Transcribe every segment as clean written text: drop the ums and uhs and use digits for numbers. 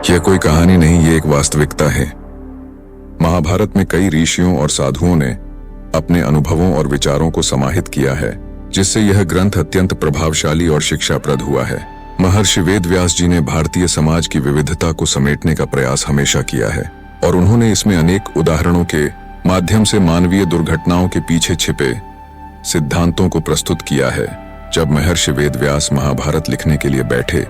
यह कोई कहानी नहीं, ये एक वास्तविकता है। महाभारत में कई ऋषियों और साधुओं ने अपने अनुभवों और विचारों को समाहित किया है, जिससे यह ग्रंथ अत्यंत प्रभावशाली और शिक्षाप्रद हुआ है। महर्षि वेदव्यास जी ने भारतीय समाज की विविधता को समेटने का प्रयास हमेशा किया है और उन्होंने इसमें अनेक उदाहरणों के माध्यम से मानवीय दुर्घटनाओं के पीछे छिपे सिद्धांतों को प्रस्तुत किया है। जब महर्षि वेदव्यास महाभारत लिखने के लिए बैठे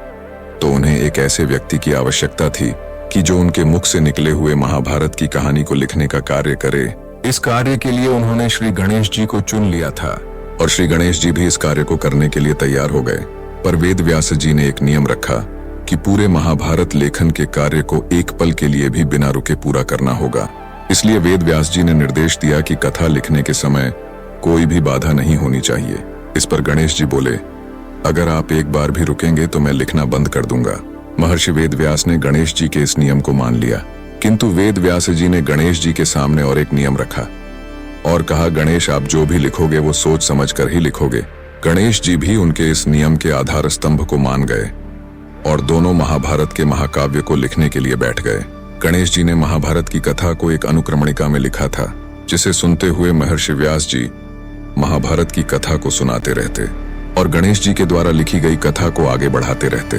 तो उन्हें एक ऐसे व्यक्ति की आवश्यकता थी कि जो उनके मुख से निकले हुए महाभारत की कहानी को लिखने का कार्य करे। इस कार्य के लिए उन्होंने श्री गणेश जी को चुन लिया था और श्री गणेश जी भी इस कार्य को करने के लिए तैयार हो गए। पर वेदव्यास जी ने एक नियम रखा कि पूरे महाभारत लेखन के कार्य को एक पल के लिए भी बिना रुके पूरा करना होगा। इसलिए वेदव्यास जी ने निर्देश दिया कि कथा लिखने के समय कोई भी बाधा नहीं होनी चाहिए। इस पर गणेश जी बोले, अगर आप एक बार भी रुकेंगे तो मैं लिखना बंद कर दूंगा। महर्षि वेदव्यास ने गणेश जी के इस नियम को मान लिया, किंतु वेदव्यास जी ने गणेश जी के सामने और एक नियम रखा और कहा, गणेश आप जो भी लिखोगे वो सोच समझ कर ही लिखोगे। गणेश जी भी उनके इस नियम के आधार स्तंभ को मान गए और दोनों महाभारत के महाकाव्य को लिखने के लिए बैठ गए। गणेश जी ने महाभारत की कथा को एक अनुक्रमणिका में लिखा था, जिसे सुनते हुए महर्षि व्यास जी महाभारत की कथा को सुनाते रहते और गणेश जी के द्वारा लिखी गई कथा को आगे बढ़ाते रहते।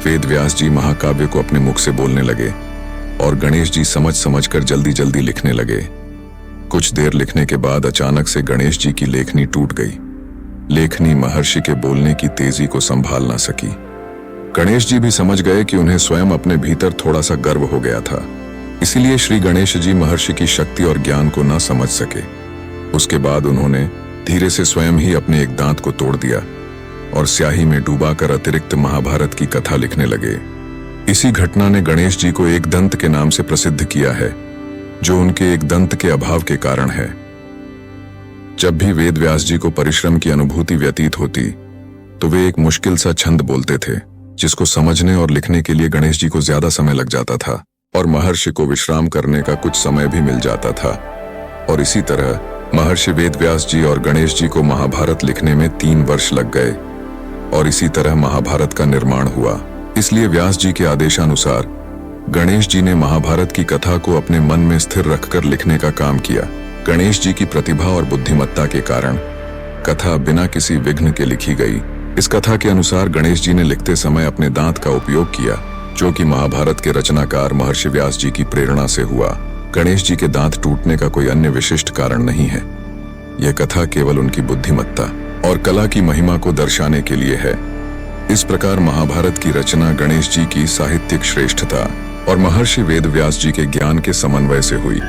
वेदव्यास जी महाकाव्य को अपने मुख से बोलने लगे और गणेश जी समझ समझ कर जल्दी जल्दी लिखने लगे। कुछ देर लिखने के बाद अचानक से गणेश जी की लेखनी टूट गई। लेखनी महर्षि के बोलने की तेजी को संभाल ना सकी। गणेश जी भी समझ गए कि उन्हें स्वयं अपने भीतर थोड़ा सा गर्व हो गया था, इसीलिए श्री गणेश जी महर्षि की शक्ति और ज्ञान को न समझ सके। उसके बाद उन्होंने धीरे से स्वयं ही अपने एक दांत को तोड़ दिया और स्याही में डूबाकर अतिरिक्त महाभारत की कथा लिखने लगे। इसी घटना ने गणेश जी को एक दंत के नाम से प्रसिद्ध किया है, जो उनके एक दंत के अभाव के कारण है। जब भी वेदव्यास जी को परिश्रम की अनुभूति व्यतीत होती तो वे एक मुश्किल सा छंद बोलते थे, जिसको समझने और लिखने के लिए गणेश जी को ज्यादा समय लग जाता था और महर्षि को विश्राम करने का कुछ समय भी मिल जाता था। और इसी तरह महर्षि वेदव्यास जी और गणेश जी को महाभारत लिखने में 3 वर्ष लग गए और इसी तरह महाभारत का निर्माण हुआ। इसलिए व्यास जी के आदेशानुसार गणेश जी ने महाभारत की कथा को अपने मन में स्थिर रखकर लिखने का काम किया। गणेश जी की प्रतिभा और बुद्धिमत्ता के कारण कथा बिना किसी विघ्न के लिखी गई। इस कथा के अनुसार गणेश जी ने लिखते समय अपने दांत का उपयोग किया, जो कि महाभारत के रचनाकार महर्षि व्यास जी की प्रेरणा से हुआ। गणेश जी के दांत टूटने का कोई अन्य विशिष्ट कारण नहीं है। यह कथा केवल उनकी बुद्धिमत्ता और कला की महिमा को दर्शाने के लिए है। इस प्रकार महाभारत की रचना गणेश जी की साहित्यिक श्रेष्ठता और महर्षि वेदव्यास जी के ज्ञान के समन्वय से हुई।